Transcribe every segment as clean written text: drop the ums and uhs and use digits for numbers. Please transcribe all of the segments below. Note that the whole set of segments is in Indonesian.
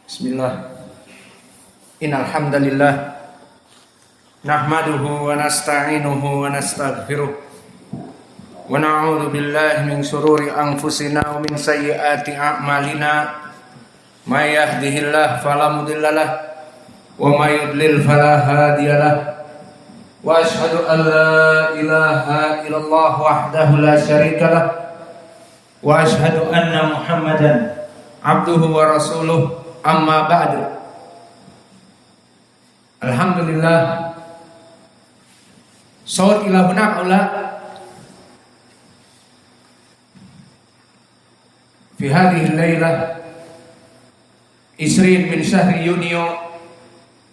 Bismillah. Innal hamdalillah nahmaduhu wa nasta'inuhu wa nastaghfiruh wa na'udzu billahi min shururi anfusina wa min sayyiati a'malina. May yahdihillahu fala mudhillalah wa may yudlil fala hadiyalah. Wa asyhadu an la ilaha illallah wahdahu la syarikalah wa asyhadu anna Muhammadan abduhu wa rasuluh. Amma ba'du. Alhamdulillah. Shawt ila hunak aula fi hadhihi al-lailah 20 min syahri Yunio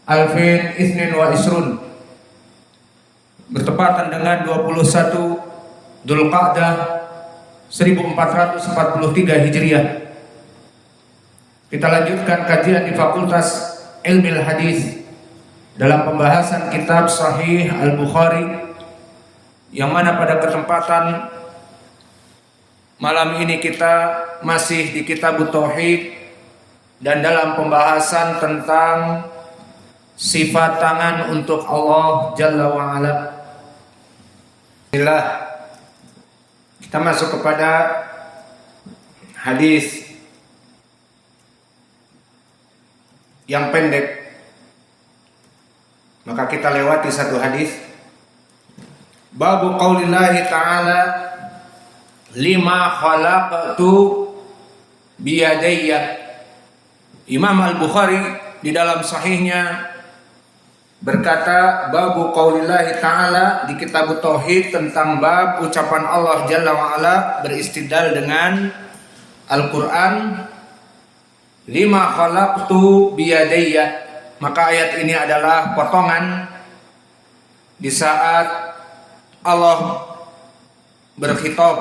2022, bertepatan dengan 21 Dzulqa'dah 1443 Hijriah. Kita lanjutkan kajian di Fakultas Ilmu Hadis dalam pembahasan kitab Sahih Al-Bukhari, yang mana pada kesempatan malam ini kita masih di Kitab Tauhid dan dalam pembahasan tentang sifat tangan untuk Allah Jalla wa Ala. Bismillah. Kita masuk kepada hadis yang pendek, maka kita lewati satu hadis. Babu qaulillahi ta'ala lima khalaqtu biyadayya. Imam Al-Bukhari di dalam sahihnya berkata, babu qaulillahi ta'ala, di kitab Tauhid tentang bab ucapan Allah Jalla wa Ala beristidlal dengan Al-Quran. Lima khalaqtu biyadayya, maka ayat ini adalah potongan di saat Allah berkhitab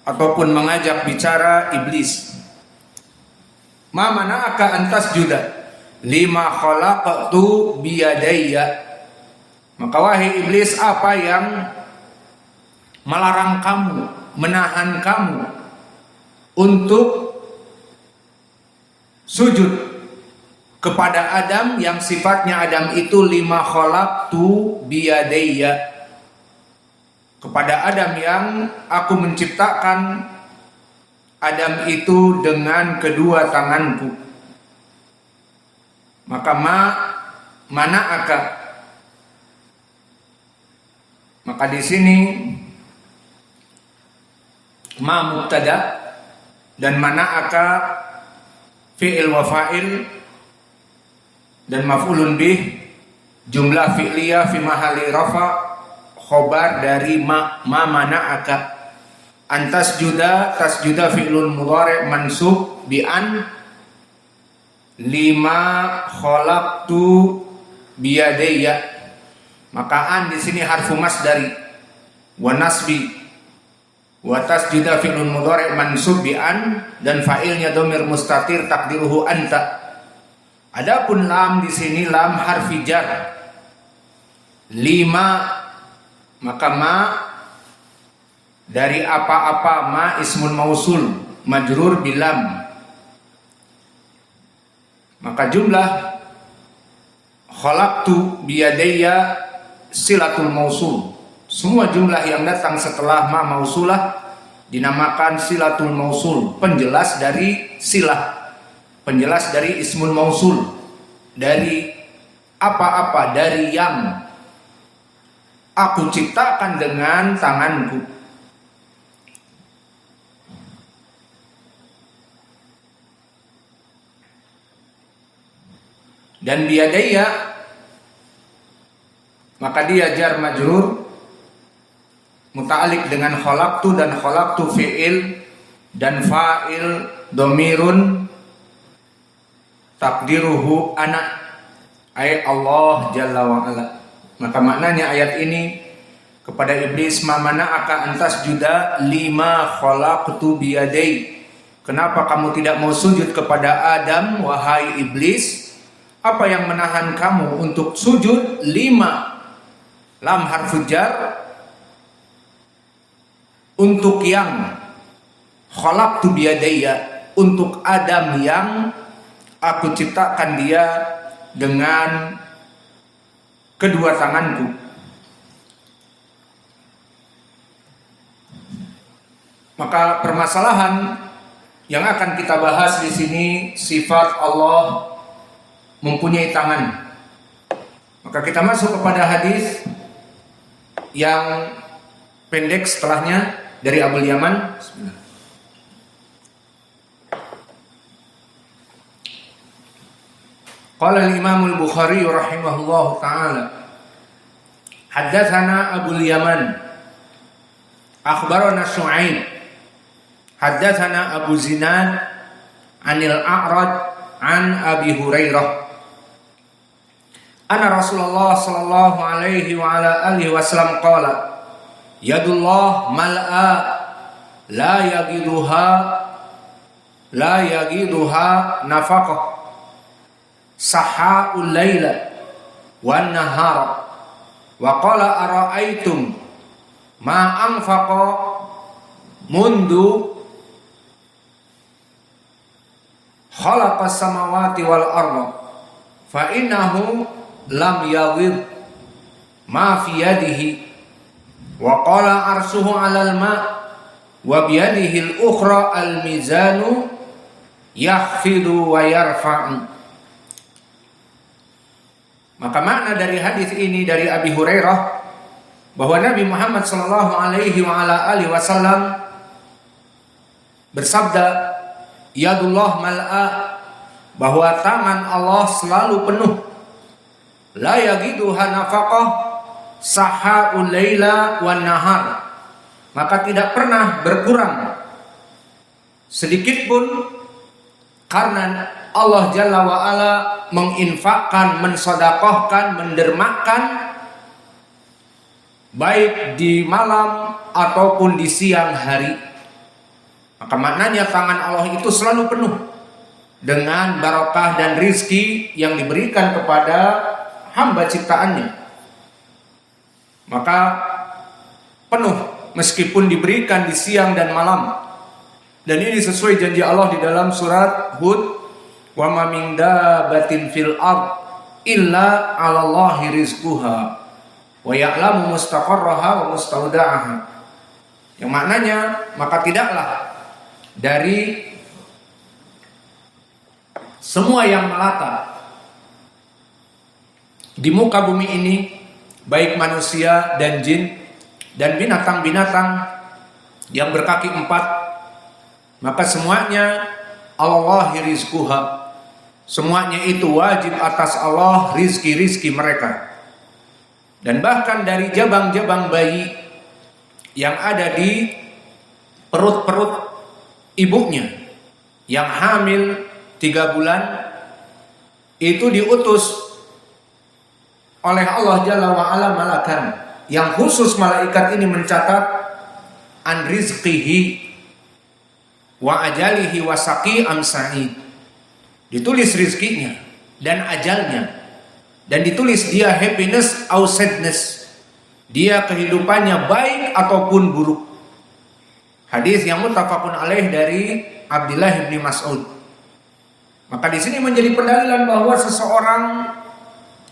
ataupun mengajak bicara iblis. Ma mana'aka antas juda lima khalaqtu biyadayya, maka wahai iblis, apa yang melarang kamu, menahan kamu untuk sujud kepada Adam, yang sifatnya Adam itu lima khalaqtu biyadayya, kepada Adam yang aku menciptakan Adam itu dengan kedua tanganku. Maka mana'aka, maka di sini ma mubtada dan mana'aka fi'il wa fa'il dan maf'ulun bih, jumlah fi'liyah fi mahali rafa, khobar dari ma mana'aka. Antas juda, tasjuda fi'lun mudhari' mansub bi an, lima khalaqtu biyadayya, maka an di sini harfu masdari wa nasbi, wa tasjuda fi'lun mudhari' mansub bi an, dan fa'ilnya dhamir mustatir takdiruhu anta. Adapun lam di sini lam harfi jar. Lima, maka ma dari apa-apa, ma ismun mausul majrur bilam, maka jumlah khalaqtu biyadayya silatul mausul. Semua jumlah yang datang setelah ma mausulah dinamakan silatul mausul, penjelas dari silah, penjelas dari ismun mausul, dari apa-apa, dari yang aku ciptakan dengan tanganku. Dan biyadayya, maka dia jar majrur muta'alliq dengan khalaqtu, dan khalaqtu fi'il dan fa'il dhamirun takdiruhu ana, ay Allah Jalla wa Ala. Maka maknanya ayat ini kepada iblis, ma mana'aka antas juda lima khalaqtu biyaday, kenapa kamu tidak mau sujud kepada Adam wahai iblis? Apa yang menahan kamu untuk sujud? Lima, lam harfu jar, untuk yang khalaqtu biyadayya, untuk Adam yang aku ciptakan dia dengan kedua tanganku. Maka permasalahan yang akan kita bahas di sini sifat Allah mempunyai tangan. Maka kita masuk kepada hadis yang pendek setelahnya dari Abu Yaman. Bismillah. Qala al-Imam al-Bukhari rahimahullahu taala haddatsana Abu Yaman akhbarana Syu'aib haddatsana Abu Zinad anil A'raj an Abi Hurairah anna Rasulullah sallallahu alaihi wa ala alihi wasallam qala yadullah mal'a la yagiduha nafaqah saha'ul laila wan nahara wa qala ara'aitum ma anfaqa mundu khalaqas samawati wal arda fa innahu lam yaghid ma fi yadihi wa qala arsuhu 'alal ma' wa bi yadihi al-ukhra al-mizanu yakhfidu wa yarfa'u. Maka makna dari hadis ini dari Abi Hurairah bahwa Nabi Muhammad sallallahu alaihi wa ala alihi wasallam bersabda, yadullah mal'a, bahwa tangan Allah selalu penuh. La yagiduha nafaqah saha'ul laila wan nahar. Maka tidak pernah berkurang sedikit pun karena Allah Jalla wa'ala menginfakkan, mensodakohkan, mendermakan baik di malam ataupun di siang hari. Maka maknanya tangan Allah itu selalu penuh dengan barokah dan rizki yang diberikan kepada hamba ciptaannya. Maka penuh meskipun diberikan di siang dan malam. Dan ini sesuai janji Allah di dalam surat Hud, wa ma min dabbatin fil ard illa 'alallahi rizquha wa ya'lamu mustaqarraha wa mustawda'aha. Yang maknanya, maka tidaklah dari semua yang melata di muka bumi ini, baik manusia dan jin dan binatang-binatang yang berkaki empat, maka semuanya Allahi rizquha, semuanya itu wajib atas Allah rizki-rizki mereka. Dan bahkan dari jabang-jabang bayi yang ada di perut-perut ibunya yang hamil 3 bulan, itu diutus oleh Allah Jalla wa'ala malakan, yang khusus malaikat ini mencatat an rizqihi wa ajalihi wa saqi am sa'id. Ditulis rizkinya dan ajalnya, dan ditulis dia happiness atau sadness, dia kehidupannya baik ataupun buruk. Hadis yang muttafaqun alaih dari Abdullah bin Mas'ud. Maka di sini menjadi pendalilan bahwa seseorang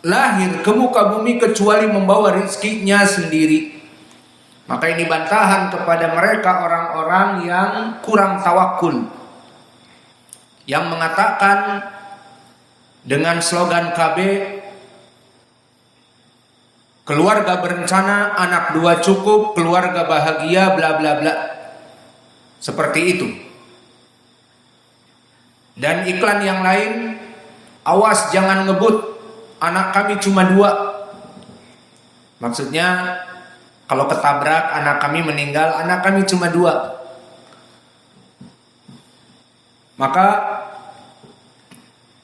lahir ke muka bumi kecuali membawa rizkinya sendiri. Maka ini bantahan kepada mereka orang-orang yang kurang tawakul, yang mengatakan dengan slogan KB, keluarga berencana, anak 2 cukup, keluarga bahagia, bla bla bla. Seperti itu. Dan iklan yang lain, awas jangan ngebut, anak kami cuma 2. Maksudnya, kalau ketabrak anak kami meninggal, anak kami cuma 2. Maka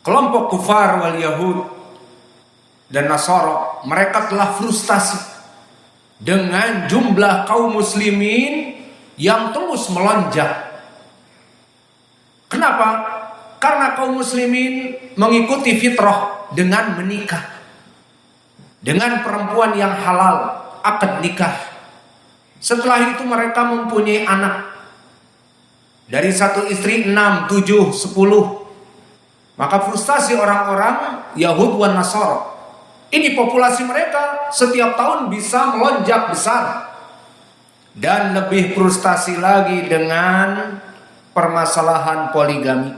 kelompok kufar wal Yahud dan Nasara, mereka telah frustasi dengan jumlah kaum muslimin yang terus melonjak. Kenapa? Karena kaum muslimin mengikuti fitrah dengan menikah dengan perempuan yang halal, akad nikah. Setelah itu mereka mempunyai anak. Dari 1 istri 6, 7, 10. Maka frustasi orang-orang Yahud wan Nasara, ini populasi mereka setiap tahun bisa melonjak besar. Dan lebih frustasi lagi dengan permasalahan poligami.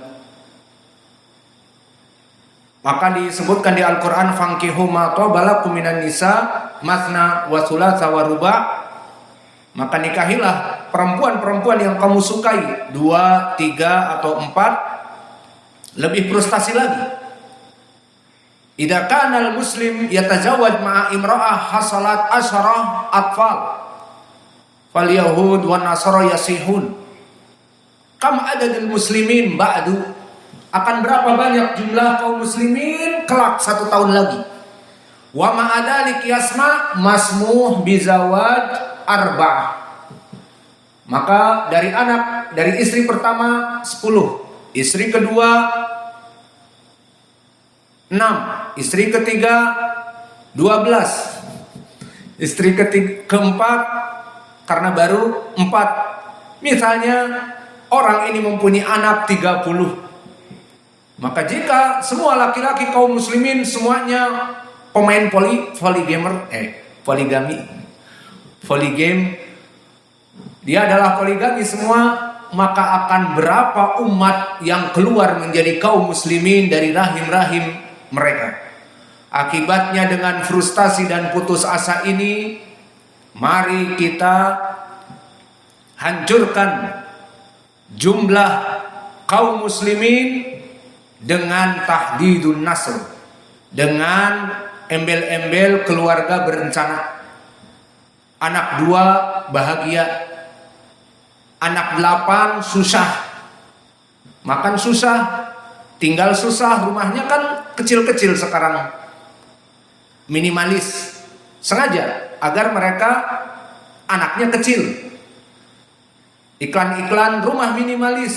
Maka disebutkan di Al-Quran, fankihu ma tabalakum minan nisa mathna wa thulatha wa ruba'. Maka nikahilah perempuan-perempuan yang kamu sukai, 2, 3 atau 4. Lebih frustasi lagi, idza kana al-muslim yatajawwaj ma'a imra'ah hasalat asyarah atfal fal yahud wan nasara yasihun kam adadul muslimin ba'du. Akan berapa banyak jumlah kaum muslimin kelak 1 tahun lagi. Wa ma'adalik yasma masmuh bizawaj arba'ah. Maka dari istri pertama 10, istri kedua 6, istri ketiga 12, istri keempat karena baru 4. Misalnya orang ini mempunyai anak 30. Maka jika semua laki-laki kaum muslimin semuanya pemain poligami, dia adalah poligami semua, maka akan berapa umat yang keluar menjadi kaum muslimin dari rahim-rahim mereka. Akibatnya dengan frustasi dan putus asa ini, mari kita hancurkan jumlah kaum muslimin dengan tahdidun nasl, dengan embel-embel keluarga berencana. Anak 2 bahagia, anak 8 susah, makan susah, tinggal susah, rumahnya kan kecil-kecil sekarang, minimalis, sengaja agar mereka anaknya kecil. Iklan-iklan rumah minimalis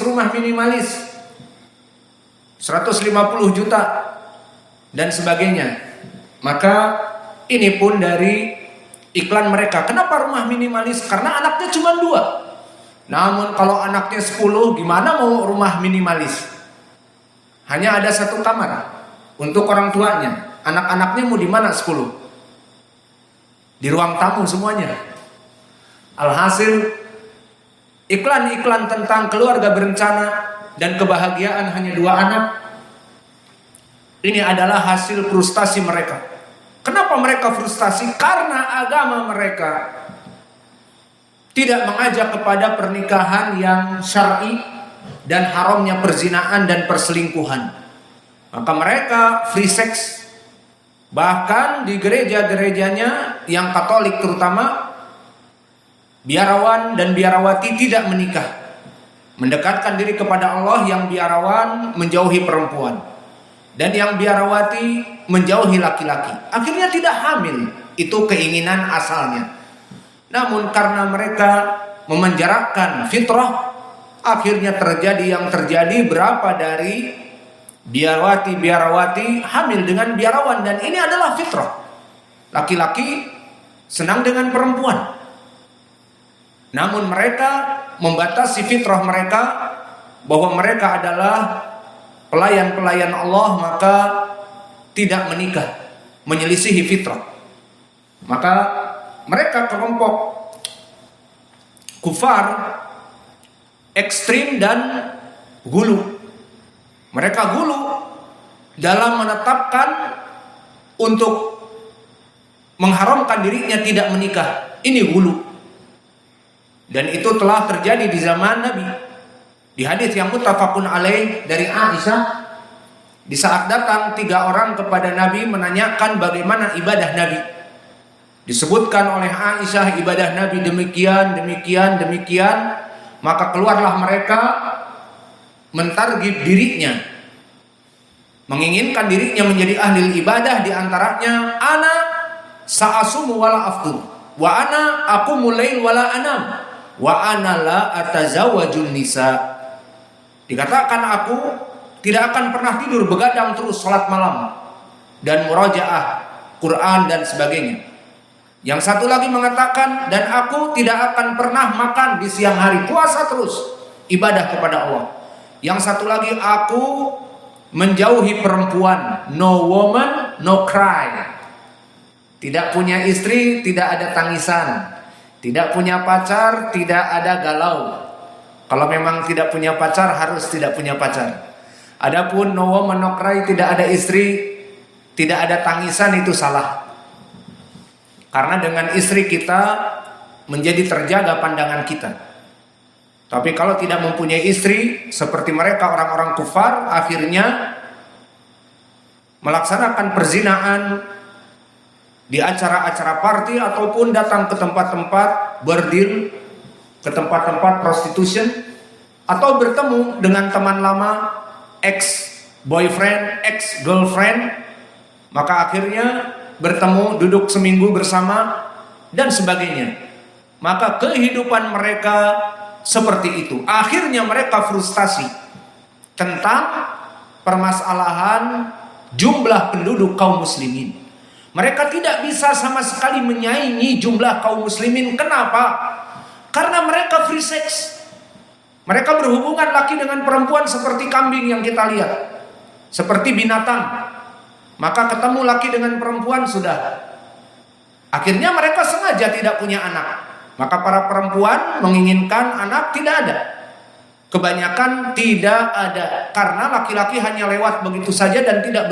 150 juta dan sebagainya. Maka ini pun dari iklan mereka. Kenapa rumah minimalis? Karena anaknya cuma 2. Namun kalau anaknya 10, gimana mau rumah minimalis? Hanya ada 1 kamar untuk orang tuanya. Anak-anaknya mau di mana 10? Di ruang tamu semuanya. Alhasil iklan-iklan tentang keluarga berencana dan kebahagiaan hanya 2 anak, ini adalah hasil frustasi mereka. Kenapa mereka frustasi? Karena agama mereka tidak mengajak kepada pernikahan yang syar'i dan haramnya perzinaan dan perselingkuhan. Maka mereka free sex. Bahkan di gereja-gerejanya yang Katolik terutama, biarawan dan biarawati tidak menikah, mendekatkan diri kepada Allah. Yang biarawan menjauhi perempuan dan yang biarawati menjauhi laki-laki. Akhirnya tidak hamil. Itu keinginan asalnya. Namun karena mereka memenjarakan fitrah, akhirnya terjadi yang terjadi. Berapa dari biarawati hamil dengan biarawan, dan ini adalah fitrah. Laki-laki senang dengan perempuan. Namun mereka membatasi fitrah mereka bahwa mereka adalah pelayan-pelayan Allah, maka tidak menikah, menyelisihi fitrah. Maka mereka kelompok kufar ekstrim dan gulu. Mereka gulu dalam menetapkan untuk mengharamkan dirinya tidak menikah. Ini gulu. Dan itu telah terjadi di zaman Nabi. Di hadis yang muttafaqun alaih dari Aisyah, di saat datang 3 orang kepada Nabi menanyakan bagaimana ibadah Nabi. Disebutkan oleh Aisyah ibadah Nabi demikian, maka keluarlah mereka mentargib dirinya, menginginkan dirinya menjadi ahli ibadah. Di antaranya, ana sa'asumu wala aftur, wa ana aqumul lail wala anam, wa ana la atazawwajun nisa. Dikatakan aku tidak akan pernah tidur, begadang terus salat malam dan murajaah Quran dan sebagainya. Yang satu lagi mengatakan, dan aku tidak akan pernah makan di siang hari, puasa terus, ibadah kepada Allah. Yang satu lagi, aku menjauhi perempuan. No woman, no cry. Tidak punya istri, tidak ada tangisan. Tidak punya pacar, tidak ada galau. Kalau memang tidak punya pacar, harus tidak punya pacar. Adapun no woman, no cry, tidak ada istri, tidak ada tangisan, itu salah. Karena dengan istri kita menjadi terjaga pandangan kita. Tapi kalau tidak mempunyai istri, seperti mereka orang-orang kufar, akhirnya melaksanakan perzinahan di acara-acara party ataupun datang ke tempat-tempat bordil, ke tempat-tempat prostitution, atau bertemu dengan teman lama, ex boyfriend, ex girlfriend, maka akhirnya bertemu, duduk seminggu bersama dan sebagainya. Maka kehidupan mereka seperti itu. Akhirnya mereka frustasi tentang permasalahan jumlah penduduk kaum muslimin. Mereka tidak bisa sama sekali menyaingi jumlah kaum muslimin. Kenapa? Karena mereka free sex. Mereka berhubungan laki dengan perempuan seperti kambing yang kita lihat, seperti binatang. Maka ketemu laki dengan perempuan sudah. Akhirnya mereka sengaja tidak punya anak. Maka para perempuan menginginkan anak, tidak ada. Kebanyakan tidak ada. Karena laki-laki hanya lewat begitu saja dan tidak